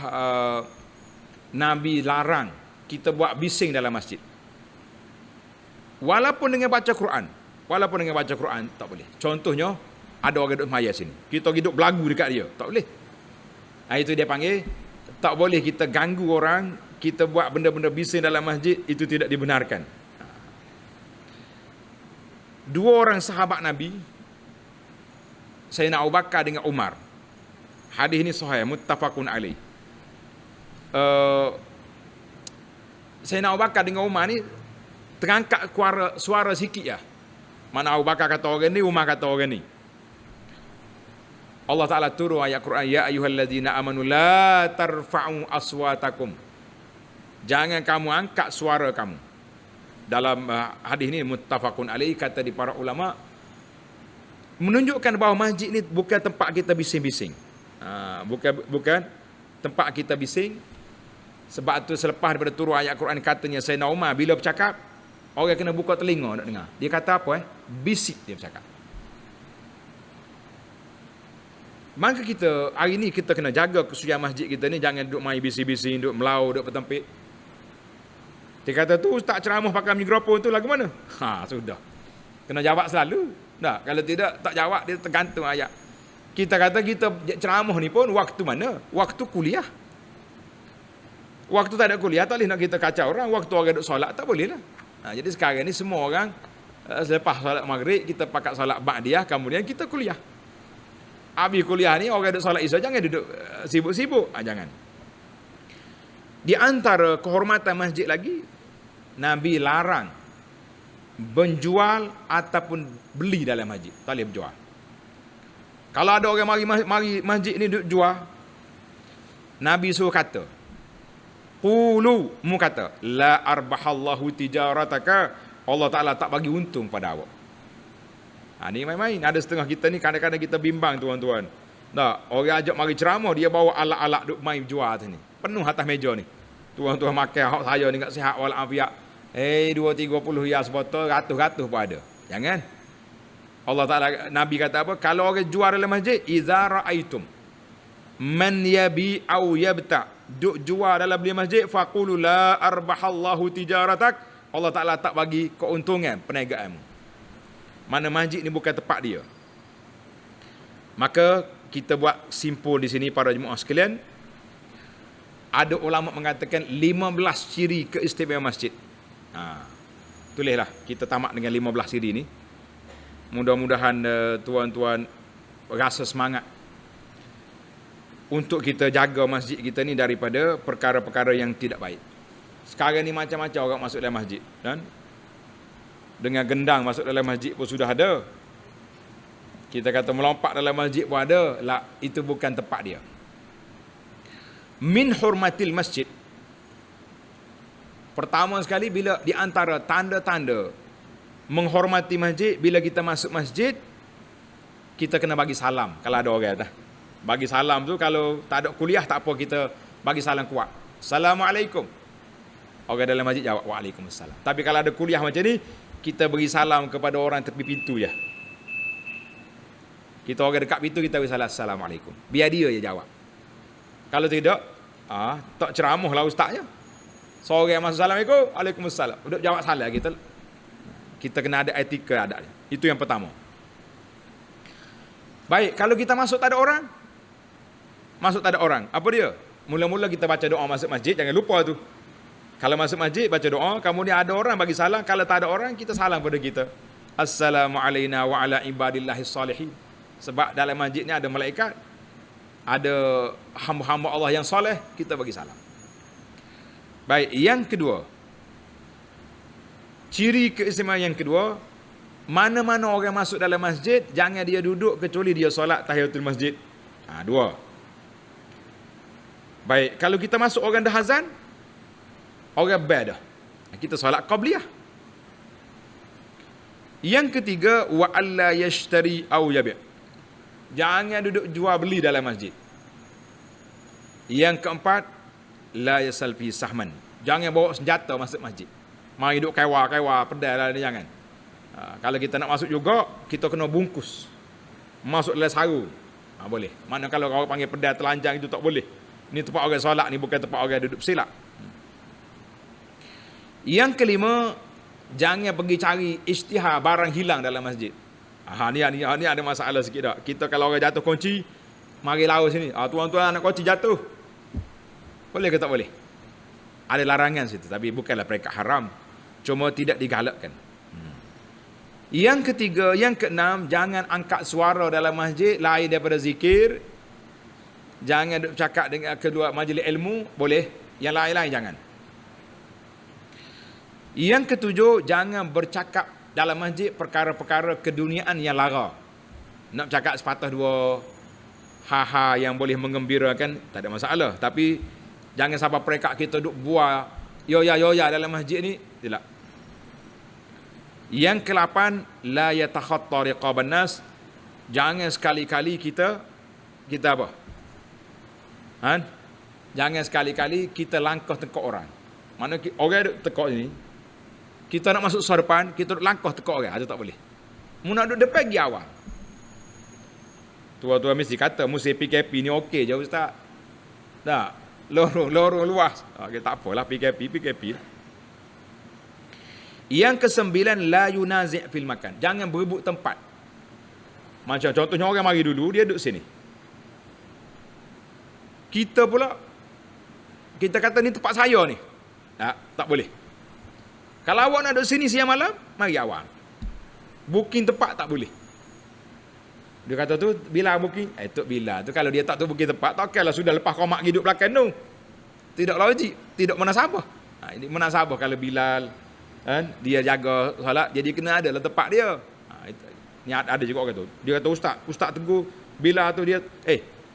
Nabi larang kita buat bising dalam masjid. Walaupun dengan baca Quran, tak boleh. Contohnya, ada orang duduk maya sini, kita duduk belagu dekat dia, tak boleh. Itu dia panggil, tak boleh kita ganggu orang, kita buat benda-benda bising dalam masjid, itu tidak dibenarkan. Dua orang sahabat Nabi, Sayyidina Abu Bakar dengan Umar. Hadis ini sahih, muttafaqun alaih. Sayyidina Abu Bakar dengan Umar ni terangkat suara sikit ya. Mana Abu Bakar kata orang ni, Umar kata orang ni. Allah Ta'ala turun ayat Quran, ya ayyuhalladzina amanu la tarfa'u aswatakum. Jangan kamu angkat suara kamu. Dalam hadis ni muttafaqun alaih, kata di para ulama, menunjukkan bahawa masjid ni bukan tempat kita bising-bising. Bukan tempat kita bising. Sebab tu selepas daripada turun ayat Quran, katanya Sayyidina Umar bila bercakap, orang kena buka telinga nak dengar. Dia kata apa? Bisik dia bercakap. Maka kita, hari ni kita kena jaga kesucian masjid kita ni, jangan duduk main bising-bising, duduk melau, duduk bertempik. Dia kata tu ustaz ceramah pakai mikrofon tu lagu mana? Sudah. Kena jawab selalu. Tak, kalau tidak tak jawab, dia tergantung ayat. Kita kata kita ceramah ni pun waktu mana? Waktu kuliah. Waktu tak ada kuliah tak boleh nak kita kacau orang. Waktu orang duduk solat tak boleh lah. Jadi sekarang ni semua orang selepas solat maghrib kita pakai solat ba'diyah, kemudian kita kuliah. Habis kuliah ni orang duduk solat isya, jangan duduk sibuk-sibuk. Jangan. Di antara kehormatan masjid lagi, Nabi larang menjual ataupun beli dalam masjid. Tak boleh berjual. Kalau ada orang mari masjid ni duduk jual, Nabi suruh kata, qulu, mu kata, la arbahallahu tijarataka, Allah Ta'ala tak bagi untung pada awak. Ni main-main. Ada setengah kita ni kadang-kadang kita bimbang tuan-tuan. Tak, orang ajak mari ceramah, dia bawa alat-alat duk main jual atas ni. Penuh atas meja ni. Tuan-tuan makan hak saya ni kat sihat walafiat. 2-30 ya sebotol, ratus-ratus pun ada. Jangan. Allah Ta'ala, Nabi kata apa? Kalau orang jual dalam masjid, iza ra'aitum man yabi au yabta, duk jual dalam beli masjid, faqulu la arbahallahu tijaratak, Allah Ta'ala tak bagi keuntungan perniagaanmu. Mana masjid ni bukan tempat dia. Maka kita buat simpul di sini para jemaah sekalian. Ada ulama mengatakan 15 ciri keistimewaan masjid. Tulislah, kita tamat dengan 15 ciri ni. Mudah-mudahan tuan-tuan rasa semangat untuk kita jaga masjid kita ni daripada perkara-perkara yang tidak baik. Sekarang ni macam-macam orang masuk dalam masjid, dan dengan gendang masuk dalam masjid pun sudah ada. Kita kata melompat dalam masjid pun ada. Lah, itu bukan tempat dia. Min hurmatil masjid. Pertama sekali, bila di antara tanda-tanda menghormati masjid, bila kita masuk masjid, kita kena bagi salam. Kalau ada orang kata, bagi salam tu, kalau tak ada kuliah tak apa, kita bagi salam kuat. Assalamualaikum. Orang dalam masjid jawab waalaikumsalam. Tapi kalau ada kuliah macam ni, kita beri salam kepada orang tepi pintu je. Kita orang dekat pintu, kita beri salam assalamualaikum. Biar dia je jawab. Kalau tidak, tak ceramah lah ustaznya. Seorang yang masuk assalamualaikum, waalaikumsalam. Duduk jawab salam kita. Kita kena ada etika adabnya. Itu yang pertama. Baik, kalau kita masuk tak ada orang. Masuk tak ada orang. Apa dia? Mula-mula kita baca doa masuk masjid, jangan lupa tu. Kalau masuk masjid, baca doa, kemudian ada orang bagi salam. Kalau tak ada orang, kita salam pada kita. Assalamualaikum wa ala ibadillahi salihin. Sebab dalam masjid ni ada malaikat, ada hamba-hamba Allah yang soleh, kita bagi salam. Baik, yang kedua. Ciri keistimewaan yang kedua, mana-mana orang masuk dalam masjid, jangan dia duduk kecuali dia solat tahiyatul masjid. Dua. Baik, kalau kita masuk orang dah azan, orang bad dah. Kita solat qabliyah. Yang ketiga, wa alla yashtari aw yabi'. Jangan duduk jual beli dalam masjid. Yang keempat, la yasal fi sahman. Jangan bawa senjata masuk masjid. Mari duduk kaiwa-kaiwa pedal lah, jangan. Kalau kita nak masuk juga, kita kena bungkus. Masuk dalam sarung. Boleh. Mana kalau orang panggil pedal telanjang itu tak boleh. Ini tempat orang solat ni, bukan tempat orang duduk bersilap. Yang kelima, jangan pergi cari isytihar barang hilang dalam masjid. Ni ada masalah sikit dah. Kita kalau orang jatuh kunci, mari lawan sini. Tuan-tuan anak kunci jatuh. Boleh ke tak boleh? Ada larangan situ, tapi bukanlah peringkat haram. Cuma tidak digalakkan. Yang ketiga, yang keenam, jangan angkat suara dalam masjid lain daripada zikir. Jangan duk cakap dengan kedua majlis ilmu, boleh. Yang lain-lain jangan. Yang ketujuh, jangan bercakap dalam masjid perkara-perkara keduniaan yang lara. Nak cakap sepatah dua ha-ha yang boleh menggembirakan, tak ada masalah. Tapi jangan sampai peringkat kita duk buat yoya-yoya dalam masjid ni, tidak. Yang ke-8, la yatakhatta riqaban nas. Jangan sekali-kali kita apa? Jangan sekali-kali kita langkah tekak orang. Mana orang duk tekak ni, kita nak masuk depan, kita duk langkah tekak orang, itu tak boleh. Mu nak duduk depan pergi awal. Tua-tua mesti kata musim PKP ni okey je ustaz. Tak, lorong luas. Okey, tak apalah PKP. Yang ke-9, la yunazi' fil makan. Jangan berebut tempat. Macam contohnya orang mari dulu, dia duduk sini. Kita pula, kita kata ni tempat saya ni. Tak boleh. Kalau awak nak duduk sini siang malam, mari awal. Booking tempat tak boleh. Dia kata tu, bila booking? Tu bila. Tu kalau dia tak tu booking tempat, tak okeylah, sudah lepas kau mak hidup belakang tu. Tidak logik, tidak munasabah. Ini munasabah kalau Bilal, dia jaga solat, jadi kena ada lah tempat dia. Ni ada juga orang tu. Dia kata ustaz tegur Bilal tu, dia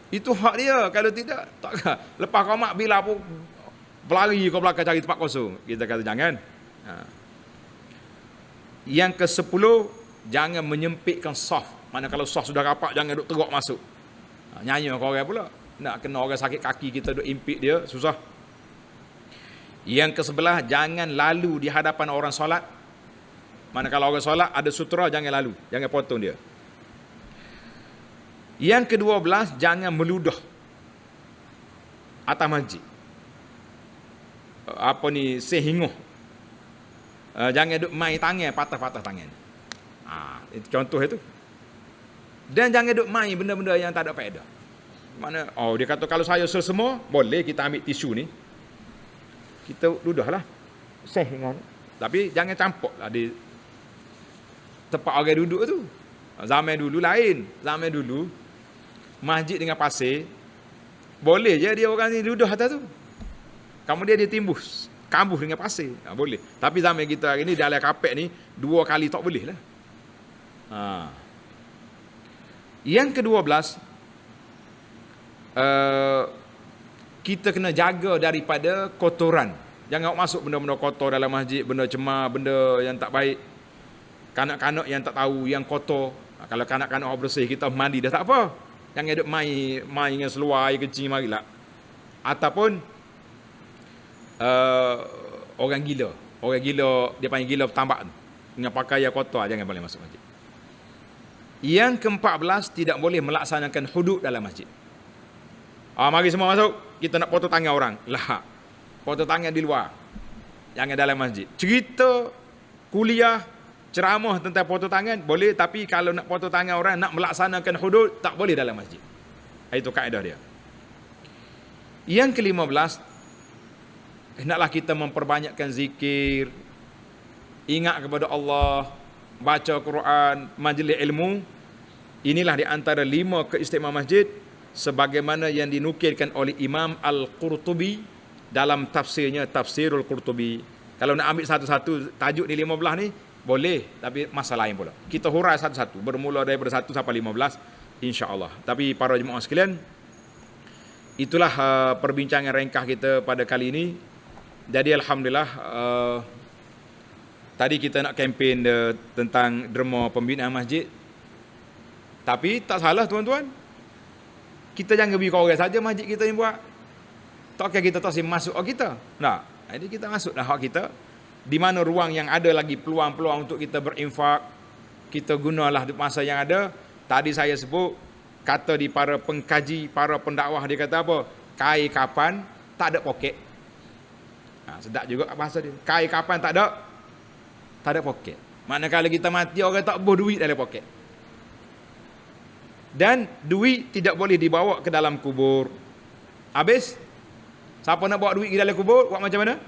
itu hak dia. Kalau tidak, tak. Lepas kau mak Bilal pun berlari kau belakang cari tempat kosong. Kita kata jangan. Yang ke-10, jangan menyempitkan saf. Mana kalau saf sudah rapat, jangan duk teruk masuk. Nyanyi kau orang pula. Nak kena orang sakit kaki, kita duk impit dia, susah. Yang ke-11, jangan lalu di hadapan orang solat. Mana kalau orang solat ada sutra, jangan lalu, jangan potong dia. Yang ke-12, jangan meludah atas masjid. Sehinguh. Jangan duk main tangan, patah-patah tangan. Itu contoh itu. Dan jangan duk main benda-benda yang tak ada faedah. Mana dia kata kalau saya semua, boleh kita ambil tisu ni. Kita ludahlah. Sehinguh. Tapi jangan campurlah di tempat orang duduk tu. Zaman dulu lain. Zaman dulu masjid dengan pasir, boleh je dia orang ni duduk atas tu. Kemudian dia timbus kambuh dengan pasir. Boleh. Tapi zaman kita hari ni dalam kapek ni 2 kali tak boleh lah. Yang ke-12, kita kena jaga daripada kotoran. Jangan masuk benda-benda kotor dalam masjid, benda cemar, benda yang tak baik. Kanak-kanak yang tak tahu, yang kotor. Kalau kanak-kanak orang bersih, kita mandi dah tak apa. Jangan duduk main dengan seluar air kecil, marilah. Ataupun orang gila, dia panggil gila tambak tu, dengan pakaian kotor, jangan boleh masuk masjid. Yang ke-14, tidak boleh melaksanakan hudud dalam masjid. Mari semua masuk, kita nak potong tangan orang. Lah, potong tangan di luar, jangan dalam masjid. Cerita, kuliah, ceramah tentang potong tangan boleh, tapi kalau nak potong tangan orang, nak melaksanakan hudud, tak boleh dalam masjid. Itu kaedah dia. Yang ke-15, hendaklah kita memperbanyakkan zikir, ingat kepada Allah, baca Quran, majlis ilmu. Inilah di antara 5 keistimewaan masjid sebagaimana yang dinukilkan oleh Imam Al-Qurtubi dalam tafsirnya, Tafsirul Qurtubi. Kalau nak ambil satu-satu tajuk di 15 ni boleh, tapi masa lain pula. Kita hurai satu-satu, bermula daripada 1 sampai 15 insya-Allah. Tapi para jemaah sekalian, itulah perbincangan ringkas kita pada kali ini. Jadi alhamdulillah tadi kita nak kempen tentang derma pembinaan masjid. Tapi tak salah tuan-tuan. Kita jangan bagi orang saja masjid kita ni buat. Tak kira kita tak masuk kita. Nah, jadi kita masuklah hak kita. Di mana ruang yang ada lagi peluang-peluang untuk kita berinfak, kita gunalah masa yang ada. Tadi saya sebut, kata di para pengkaji, para pendakwah, dia kata apa? Kai kapan tak ada poket. Sedap juga bahasa dia. Kai kapan tak ada poket. Manakala kita mati, orang tak boleh duit dalam poket. Dan duit tidak boleh dibawa ke dalam kubur. Habis, siapa nak bawa duit ke dalam kubur, buat macam mana?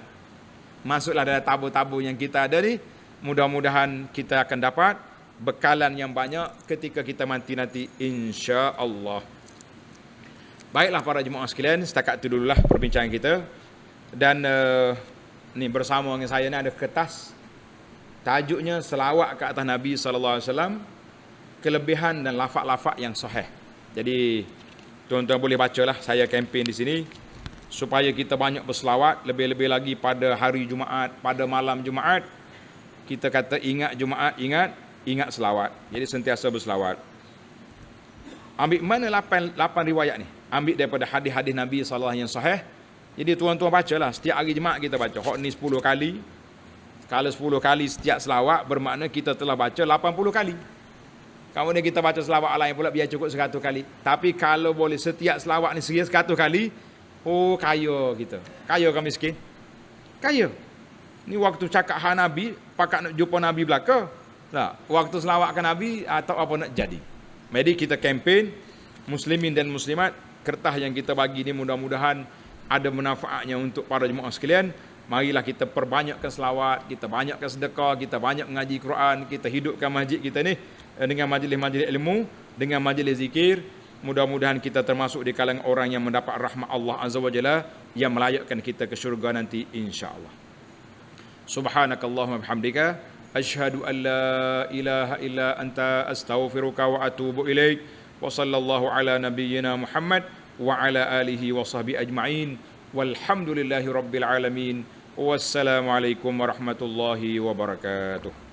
Masuklah dalam tabur-tabur yang kita ada ni. Mudah-mudahan kita akan dapat bekalan yang banyak ketika kita mati nanti, insya-Allah. Baiklah para jemaah sekalian, setakat itu dululah perbincangan kita. Dan ni bersama dengan saya ni ada kertas. Tajuknya selawat ke atas Nabi sallallahu alaihi wasallam, kelebihan dan lafaz-lafaz yang sahih. Jadi tuan-tuan boleh bacalah, saya kempen di sini supaya kita banyak berselawat, lebih-lebih lagi pada hari Jumaat, pada malam Jumaat. Kita kata ingat Jumaat, ingat selawat. Jadi sentiasa berselawat. Ambil mana 8 riwayat ni? Ambil daripada hadis-hadis Nabi sallallahu alaihi wasallam yang sahih. Jadi tuan-tuan bacalah, setiap hari Jumaat kita baca. Hak ni 10 kali. Kalau 10 kali setiap selawat, bermakna kita telah baca 80 kali. Kemudian kita baca selawat lain pula, biar cukup 100 kali. Tapi kalau boleh setiap selawat ni 100 kali, oh kaya kita. Kaya ke miskin? Kaya. Ni waktu cakap hak Nabi, pakak nak jumpa Nabi belaka. Nah, waktu selawat ke Nabi, atau apa nak jadi. Jadi kita kempen, muslimin dan muslimat, kertas yang kita bagi ni mudah-mudahan ada manfaatnya untuk para jemaah sekalian. Marilah kita perbanyakkan selawat, kita banyakkan sedekah, kita banyak mengaji Quran, kita hidupkan masjid kita ni dengan majlis-majlis ilmu, dengan majlis zikir. Mudah-mudahan kita termasuk di kalangan orang yang mendapat rahmat Allah Azza wa Jalla, yang melayakkan kita ke syurga nanti, insya-Allah. Subhanakallahumma bihamdika asyhadu an la ilaha illa anta astaghfiruka wa atubu ilaik. Wa sallallahu ala nabiyyina Muhammad wa ala alihi wa sahbihi ajma'in. Walhamdulillahi rabbil alamin. Wassalamualaikum warahmatullahi wabarakatuh.